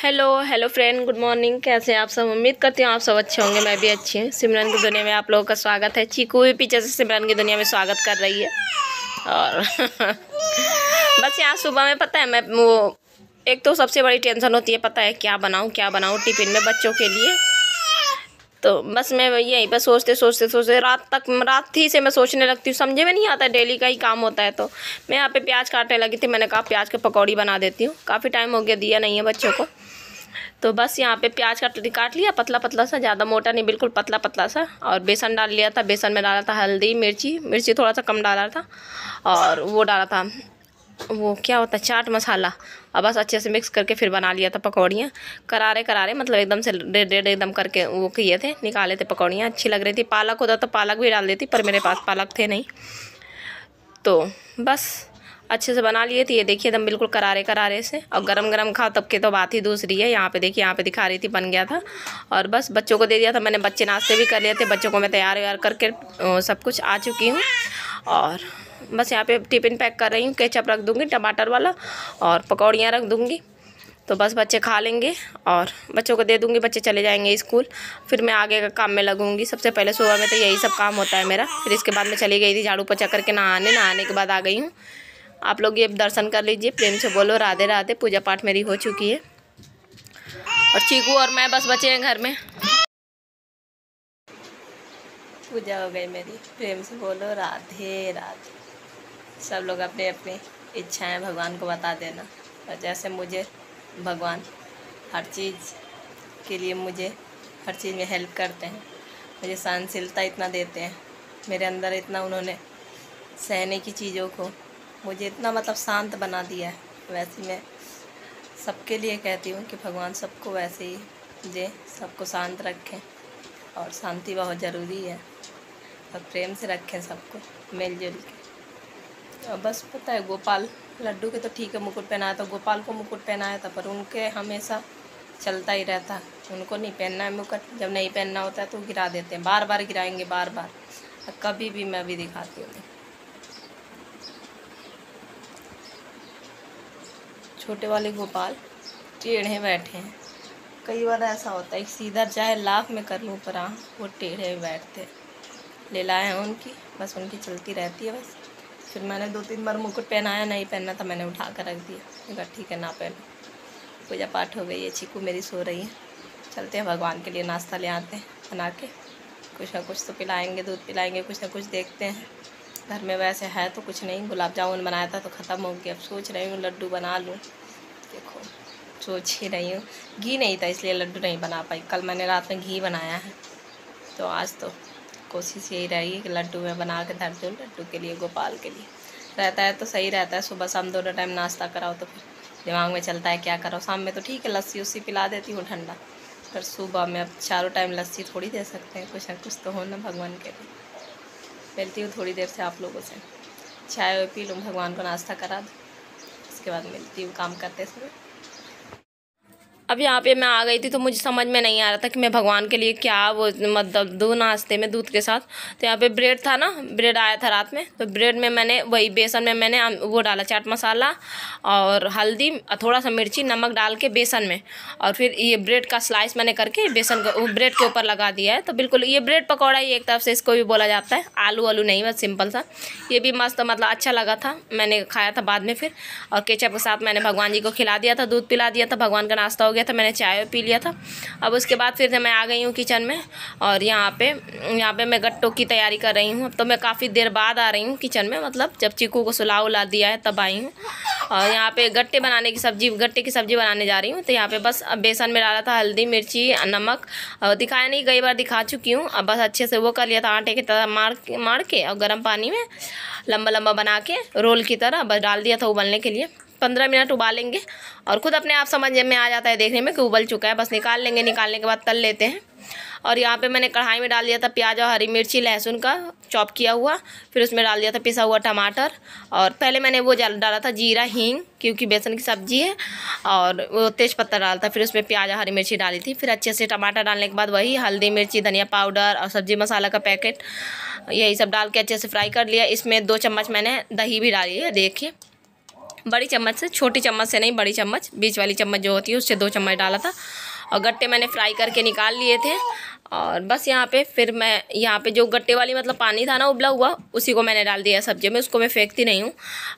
Hello hello friend, good morning. कैसे हैं आप सब? उम्मीद करती हूँ आप सब अच्छे होंगे। मैं भी अच्छी हूँ। सिमरन की दुनिया में आप लोगों का स्वागत है। चीकू भी पीछे से सिमरन की दुनिया में स्वागत कर रही है। और बस यहाँ सुबह में पता है मैं वो एक तो सबसे बड़ी टेंशन होती है, पता है क्या बनाऊँ टिफ़िन में बच्चों के लिए। तो बस मैं यही बस सोचते रात ही से मैं सोचने लगती हूँ। समझे में नहीं आता, डेली का ही काम होता है। तो मैं यहाँ पे प्याज काटने लगी थी। मैंने कहा प्याज के पकौड़ी बना देती हूँ। काफ़ी टाइम हो गया दिया नहीं है बच्चों को। तो बस यहाँ पे प्याज काट लिया पतला पतला सा, ज़्यादा मोटा नहीं, बिल्कुल पतला पतला सा। और बेसन डाल लिया था। बेसन में डाला था हल्दी, मिर्ची थोड़ा सा कम डाला था। और वो डाला था, वो क्या होता है, चाट मसाला। और बस अच्छे से मिक्स करके फिर बना लिया था पकौड़ियाँ। करारे मतलब एकदम से रेड एकदम करके वो किए थे, निकाले थे पकौड़ियाँ। अच्छी लग रही थी। पालक होता तो पालक भी डाल देती, पर मेरे पास पालक थे नहीं। तो बस अच्छे से बना लिए थे। ये देखिए एकदम बिल्कुल करारे से। और गरम गरम खाओ तब की तो बात ही दूसरी है। यहाँ पे देखिए, यहाँ पे दिखा रही थी, बन गया था। और बस बच्चों को दे दिया था मैंने। बच्चे नाश्ते भी कर लिए थे। बच्चों को मैं तैयार करके सब कुछ आ चुकी हूँ। और बस यहाँ पे टिफ़िन पैक कर रही हूँ। केचप रख दूँगी टमाटर वाला, और पकौड़ियाँ रख दूँगी। तो बस बच्चे खा लेंगे और बच्चों को दे दूँगी। बच्चे चले जाएंगे स्कूल। फिर मैं आगे का काम में लगूँगी। सबसे पहले सुबह में तो यही सब काम होता है मेरा। फिर इसके बाद मैं चली गई थी झाड़ू पोछा करके नहाने के बाद आ गई हूँ। आप लोग ये दर्शन कर लीजिए, प्रेम से बोलो राधे राधे। पूजा पाठ मेरी हो चुकी है और चीकू और मैं बस बचे हैं घर में। पूजा हो गई मेरी, प्रेम से बोलो राधे राधे। सब लोग अपने अपनी इच्छाएं भगवान को बता देना। और जैसे मुझे भगवान हर चीज़ के लिए मुझे हर चीज़ में हेल्प करते हैं, मुझे सहनशीलता इतना देते हैं, मेरे अंदर इतना उन्होंने सहने की चीज़ों को मुझे इतना मतलब शांत बना दिया है। वैसे मैं सबके लिए कहती हूँ कि भगवान सबको वैसे ही दे, सबको शांत रखें। और शांति बहुत ज़रूरी है। और प्रेम से रखें सबको मिलजुल के। और बस पता है, गोपाल लड्डू के तो ठीक है मुकुट पहनाया था, गोपाल को मुकुट पहनाया था, पर उनके हमेशा चलता ही रहता है। उनको नहीं पहनना है मुकुट। जब नहीं पहनना होता है तो गिरा देते हैं, बार बार गिराएंगे बार बार। कभी भी मैं भी दिखाती हूँ। छोटे वाले गोपाल टेढ़े बैठे हैं। कई बार ऐसा होता है, सीधा चाहे लाख में कर लूँ पर हाँ वो टेढ़े बैठते। लीला है उनकी, बस उनकी चलती रहती है बस। फिर मैंने 2-3 बार मुकुट पहनाया, नहीं पहनना था मैंने उठा कर रख दिया। कहा ठीक है ना पहनो। पूजा पाठ हो गई है। चीकू मेरी सो रही है। चलते हैं भगवान के लिए नाश्ता ले आते हैं बना के। कुछ ना कुछ तो पिलाएंगे, दूध पिलाएंगे, कुछ ना कुछ देखते हैं। घर में वैसे है तो कुछ नहीं। गुलाब जामुन बनाया था तो ख़त्म हो गया। अब सोच रही हूँ लड्डू बना लूँ। देखो सोच ही रही हूँ। घी नहीं था इसलिए लड्डू नहीं बना पाई। कल मैंने रात में घी बनाया है, तो आज तो कोशिश यही रहेगी कि लड्डू में बना के धर दूँ। लड्डू के लिए, गोपाल के लिए रहता है तो सही रहता है। सुबह शाम दोनों टाइम नाश्ता कराओ तो फिर दिमाग में चलता है क्या करो। शाम में तो ठीक है, लस्सी उस्सी पिला देती हूँ ठंडा। पर सुबह में अब चारों टाइम लस्सी थोड़ी दे सकते हैं। कुछ ना कुछ तो हो ना भगवान के लिए। मिलती हूँ थोड़ी देर से आप लोगों से। चाय पी लूँ, भगवान को नाश्ता करा दूँ, उसके बाद मिलती हूँ काम करते समय। अब यहाँ पे मैं आ गई थी तो मुझे समझ में नहीं आ रहा था कि मैं भगवान के लिए क्या वो मतलब दूँ नाश्ते में दूध के साथ। तो यहाँ पे ब्रेड था ना, ब्रेड आया था रात में, तो ब्रेड में मैंने वही बेसन में मैंने वो डाला चाट मसाला और हल्दी, थोड़ा सा मिर्ची, नमक डाल के बेसन में। और फिर ये ब्रेड का स्लाइस मैंने करके बेसन का वो ब्रेड के ऊपर लगा दिया है। तो बिल्कुल ये ब्रेड पकौड़ा ही एक तरफ से इसको भी बोला जाता है। आलू वालू नहीं, बस सिंपल सा। ये भी मस्त मतलब अच्छा लगा था। मैंने खाया था बाद में फिर। और केचप के साथ मैंने भगवान जी को खिला दिया था, दूध पिला दिया था। भगवान का नाश्ता हो गया था, मैंने चाय पी लिया था। अब उसके बाद फिर मैं आ गई हूँ किचन में। और यहाँ पे मैं गट्टों की तैयारी कर रही हूँ। अब तो मैं काफ़ी देर बाद आ रही हूँ किचन में, मतलब जब चीकू को सुला उला दिया है तब आई हूँ। और यहाँ पे गट्टे की सब्ज़ी बनाने जा रही हूँ। तो यहाँ पे बस बेसन में डाला था हल्दी, मिर्ची, नमक। दिखाया नहीं, कई बार दिखा चुकी हूँ। अब बस अच्छे से वो कर लिया था, आटे की तरह मार के और गर्म पानी में लंबा लंबा बना के रोल की तरह बस डाल दिया था उबलने के लिए। 15 मिनट उबालेंगे और खुद अपने आप समझ में आ जाता है देखने में कि उबल चुका है। बस निकाल लेंगे, निकालने के बाद तल लेते हैं। और यहाँ पे मैंने कढ़ाई में डाल दिया था प्याज और हरी मिर्ची, लहसुन का चॉप किया हुआ। फिर उसमें डाल दिया था पिसा हुआ टमाटर। और पहले मैंने वो डाला था जीरा, हींग, क्योंकि बेसन की सब्ज़ी है। और वो तेज़पत्ता डाला था। फिर उसमें प्याज और हरी मिर्ची डाली थी। फिर अच्छे से टमाटर डालने के बाद वही हल्दी, मिर्ची, धनिया पाउडर और सब्ज़ी मसाला का पैकेट, यही सब डाल के अच्छे से फ्राई कर लिया। इसमें 2 चम्मच मैंने दही भी डाली है, देखिए बड़ी चम्मच से, छोटी चम्मच से नहीं, बड़ी चम्मच, बीच वाली चम्मच जो होती है उससे 2 चम्मच डाला था। और गट्टे मैंने फ्राई करके निकाल लिए थे। और बस यहाँ पे फिर मैं यहाँ पे जो गट्टे वाली मतलब पानी था ना उबला हुआ, उसी को मैंने डाल दिया सब्जी में, उसको मैं फेंकती नहीं हूँ।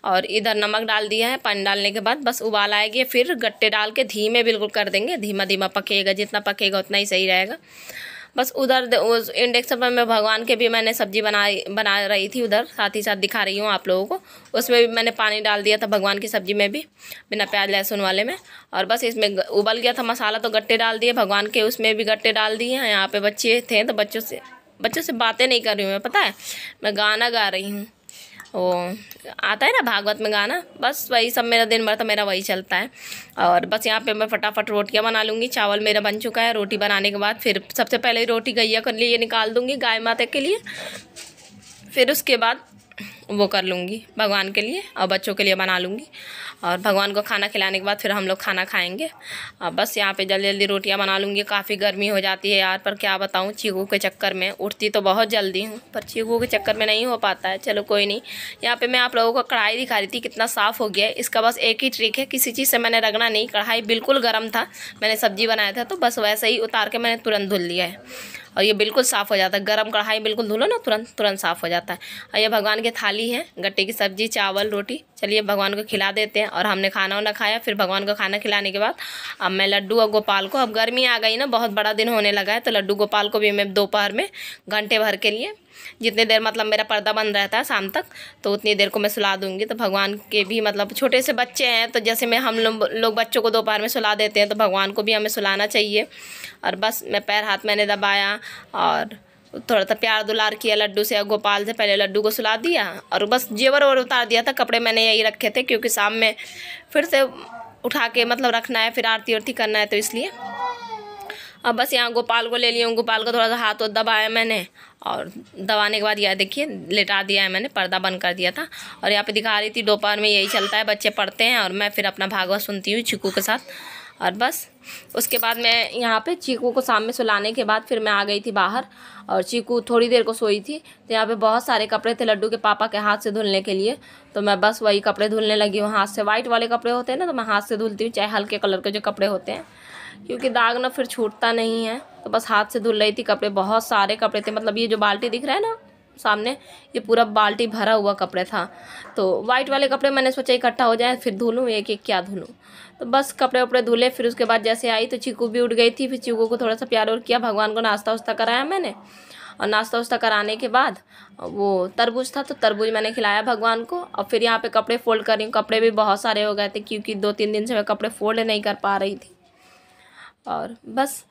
और इधर नमक डाल दिया है। पानी डालने के बाद बस उबाल आएगी, फिर गट्टे डाल के धीमे बिल्कुल कर देंगे, धीमा धीमा पकेगा, जितना पकेगा उतना ही सही रहेगा। बस उधर उस इंडक्शन पर मैं भगवान के भी मैंने सब्जी बना रही थी, उधर साथ ही साथ दिखा रही हूँ आप लोगों को। उसमें भी मैंने पानी डाल दिया था भगवान की सब्जी में भी, बिना प्याज लहसुन वाले में। और बस इसमें उबल गया था मसाला तो गट्टे डाल दिए भगवान के, उसमें भी गट्टे डाल दिए हैं। यहाँ पे बच्चे थे तो बच्चों से बातें नहीं कर रही हूँ मैं, पता है मैं गाना गा रही हूँ। वो आता है ना भागवत में गाना, बस वही सब मेरा दिन भर तो मेरा वही चलता है। और बस यहाँ पे मैं फटाफट रोटियाँ बना लूँगी। चावल मेरा बन चुका है। रोटी बनाने के बाद फिर सबसे पहले रोटी गैया के लिए निकाल दूँगी, गाय माता के लिए। फिर उसके बाद वो कर लूँगी भगवान के लिए और बच्चों के लिए बना लूँगी। और भगवान को खाना खिलाने के बाद फिर हम लोग खाना खाएंगे। बस यहाँ पे जल्दी जल्दी रोटियाँ बना लूँगी। काफ़ी गर्मी हो जाती है यार, पर क्या बताऊँ, चीकू के चक्कर में उठती तो बहुत जल्दी हूँ, पर चीकू के चक्कर में नहीं हो पाता है। चलो कोई नहीं। यहाँ पे मैं आप लोगों को कढ़ाई दिखा रही थी, कितना साफ़ हो गया है। इसका बस एक ही ट्रिक है, किसी चीज़ से मैंने रगड़ा नहीं। कढ़ाई बिल्कुल गर्म था, मैंने सब्जी बनाया था तो बस वैसे ही उतार के मैंने तुरंत धुल लिया है। और ये बिल्कुल साफ़ हो जाता है। गरम कढ़ाई बिल्कुल धुलो ना, तुरंत साफ़ हो जाता है। और ये भगवान की थाली है, गट्टे की सब्जी, चावल, रोटी। चलिए भगवान को खिला देते हैं। और हमने खाना वाना खाया। फिर भगवान को खाना खिलाने के बाद अब मैं लड्डू और गोपाल को, अब गर्मी आ गई ना, बहुत बड़ा दिन होने लगा है, तो लड्डू गोपाल को भी मैं दोपहर में घंटे भर के लिए, जितनी देर मतलब मेरा पर्दा बंद रहता है शाम तक, तो उतनी देर को मैं सुला दूँगी। तो भगवान के भी मतलब छोटे से बच्चे हैं, तो जैसे मैं हम लोग बच्चों को दोपहर में सुला देते हैं, तो भगवान को भी हमें सुलाना चाहिए। और बस मैं पैर हाथ मैंने दबाया और थोड़ा सा प्यार दुलार किया लड्डू से। गोपाल से पहले लड्डू को सुला दिया और बस जेवर और उतार दिया था। कपड़े मैंने यही रखे थे क्योंकि शाम में फिर से उठा के मतलब रखना है, फिर आरती उरती करना है, तो इसलिए। अब बस यहाँ गोपाल को ले लिया हूँ। गोपाल को थोड़ा सा हाथ दबाया मैंने, और दबाने के बाद यह देखिए लेटा दिया है मैंने, पर्दा बंद कर दिया था। और यहाँ पे दिखा रही थी दोपहर में यही चलता है, बच्चे पढ़ते हैं और मैं फिर अपना भागवत सुनती हूँ चीकू के साथ। और बस उसके बाद मैं यहाँ पे चीकू को शाम में सुलाने के बाद फिर मैं आ गई थी बाहर। और चीकू थोड़ी देर को सोई थी, तो यहाँ पे बहुत सारे कपड़े थे लड्डू के पापा के हाथ से धुलने के लिए, तो मैं बस वही कपड़े धुलने लगी हूँ हाथ से। वाइट वाले कपड़े होते हैं ना, तो मैं हाथ से धुलती हूँ, चाहे हल्के कलर के जो कपड़े होते हैं, क्योंकि दाग ना फिर छूटता नहीं है। तो बस हाथ से धुल रही थी कपड़े। बहुत सारे कपड़े थे, मतलब ये जो बाल्टी दिख रहा है ना सामने, ये पूरा बाल्टी भरा हुआ कपड़े था। तो वाइट वाले कपड़े मैंने सोचा इकट्ठा हो जाए, फिर धुलूँ, एक एक क्या धुलूँ। तो बस कपड़े वपड़े धुले। फिर उसके बाद जैसे आई तो चीकू भी उठ गई थी। फिर चीकू को थोड़ा सा प्यार और किया, भगवान को नाश्ता वास्ता कराया मैंने। और नाश्ता वास्ता कराने के बाद वो तरबूज था, तो तरबूज मैंने खिलाया भगवान को। और फिर यहाँ पे कपड़े फोल्ड कर रही हूँ। कपड़े भी बहुत सारे हो गए थे क्योंकि 2-3 दिन से मैं कपड़े फोल्ड नहीं कर पा रही थी। और बस,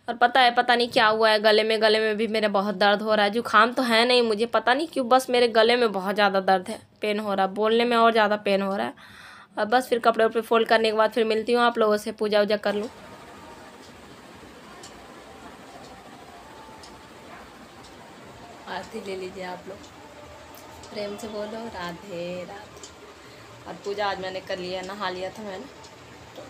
और पता नहीं क्या हुआ है, गले में भी मेरे बहुत दर्द हो रहा है। जुकाम तो है नहीं मुझे, पता नहीं क्यों, बस मेरे गले में बहुत ज़्यादा दर्द है, पेन हो रहा है, बोलने में और ज़्यादा पेन हो रहा है। और बस फिर कपड़े वपड़े फोल्ड करने के बाद फिर मिलती हूँ आप लोगों से, पूजा वूजा कर लूँ। आरती ले लीजिए आप लोग, प्रेम से बोलो राधे राधे। और पूजा आज मैंने कर लिया, नहा लिया था मैंने। तो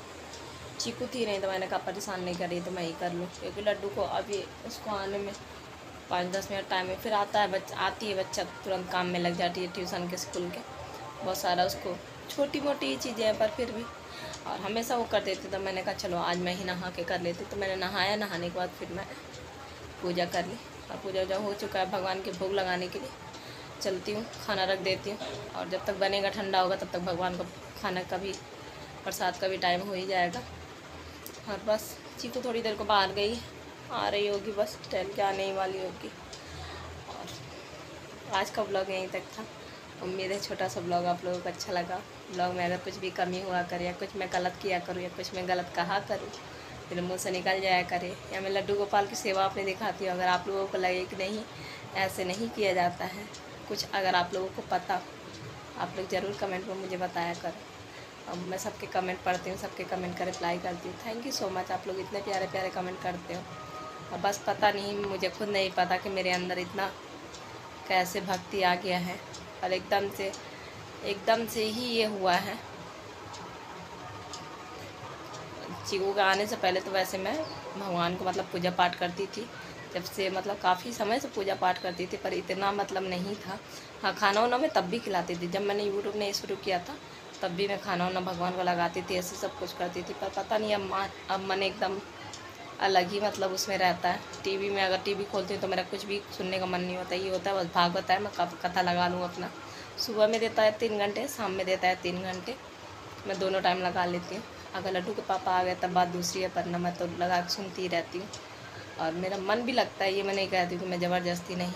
चीकू थी नहीं तो मैंने कहा परेशान नहीं कर रही तो मैं ही कर लूँ, क्योंकि लड्डू को अभी उसको आने में 5-10 मिनट टाइम है। फिर आता है आती है बच्चा, तुरंत काम में लग जाती है, ट्यूशन के स्कूल के बहुत सारा उसको छोटी मोटी चीज़ें हैं, पर फिर भी। और हमेशा वो कर देती, तो मैंने कहा चलो आज मैं ही नहा के कर लेती। तो मैंने नहाया, नहाने के बाद फिर मैं पूजा कर ली। और पूजा वूजा हो चुका है, भगवान के भोग लगाने के लिए चलती हूँ, खाना रख देती हूँ। और जब तक बनेगा ठंडा होगा तब तक भगवान को खाना का भी, प्रसाद का भी टाइम हो ही जाएगा। और बस चीकू थोड़ी देर को बाहर गई, आ रही होगी, बस टहल के आने ही वाली होगी। और आज का ब्लॉग यहीं तक था। उम्मीद है छोटा सा ब्लॉग आप लोगों को अच्छा लगा। ब्लॉग में अगर कुछ भी कमी हुआ करे, या कुछ मैं गलत किया करूँ, या कुछ मैं गलत कहा करूँ, फिर मुँह से निकल जाया करे। या मैं लड्डू गोपाल की सेवा अपने दिखाती हूँ, अगर आप लोगों को लगे कि नहीं ऐसे नहीं किया जाता है कुछ, अगर आप लोगों को पता, आप लोग ज़रूर कमेंट में मुझे बताया करो। मैं सबके कमेंट पढ़ती हूँ, सबके कमेंट का रिप्लाई करती हूँ। थैंक यू सो मच, आप लोग इतने प्यारे प्यारे कमेंट करते हो। और बस पता नहीं, मुझे खुद नहीं पता कि मेरे अंदर इतना कैसे भक्ति आ गया है, और एकदम से ही ये हुआ है। चीकू का आने से पहले तो वैसे मैं भगवान को मतलब पूजा पाठ करती थी, जब से मतलब काफ़ी समय से पूजा पाठ करती थी, पर इतना मतलब नहीं था। हाँ, खाना वाना मैं तब भी खिलाती थी। जब मैंने यूट्यूब नहीं शुरू किया था तब भी मैं खाना वाना भगवान को लगाती थी, ऐसे सब कुछ करती थी। पर पता नहीं अब मन एकदम अलग ही मतलब उसमें रहता है। टीवी में अगर टीवी खोलती हूँ तो मेरा कुछ भी सुनने का मन नहीं होता, ये होता है बस भागवत है, मैं कब कथा लगा लूँ अपना। सुबह में देता है 3 घंटे, शाम में देता है 3 घंटे, मैं दोनों टाइम लगा लेती हूँ। अगर लड्डू के पापा आ गए तब बात दूसरी है, पर ना मैं तो लगा के सुनती ही रहती हूँ और मेरा मन भी लगता है। ये मैं नहीं कहती हूँ कि मैं ज़बरदस्ती नहीं,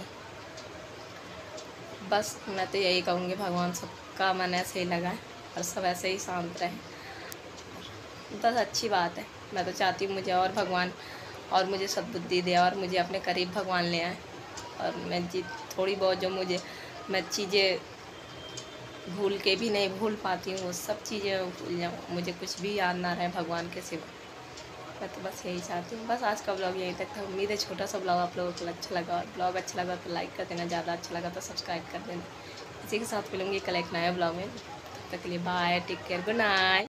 बस मैं तो यही कहूँगी भगवान सबका मन ऐसे ही लगाए और सब ऐसे ही शांत रहे, बस अच्छी बात है। मैं तो चाहती हूँ मुझे और भगवान और मुझे सद्बुद्धि दे और मुझे अपने करीब भगवान ले आए और मैं जी थोड़ी बहुत जो मैं चीज़ें भूल के भी नहीं भूल पाती हूँ वो सब चीज़ें भूल जाऊँ, मुझे कुछ भी याद ना रहे भगवान के सिवा। मैं तो बस यही चाहती हूँ। बस आज का ब्लॉग यहीं तक था। उम्मीद है छोटा सा ब्लॉग आप लोगों को अच्छा लगा, और ब्लॉग अच्छा लगा तो लाइक कर देना, ज़्यादा अच्छा लगा तो सब्सक्राइब कर देना। इसी के साथ मिलूँगी कल एक नए ब्लॉग में। तब तक के लिए bye, take care, good night.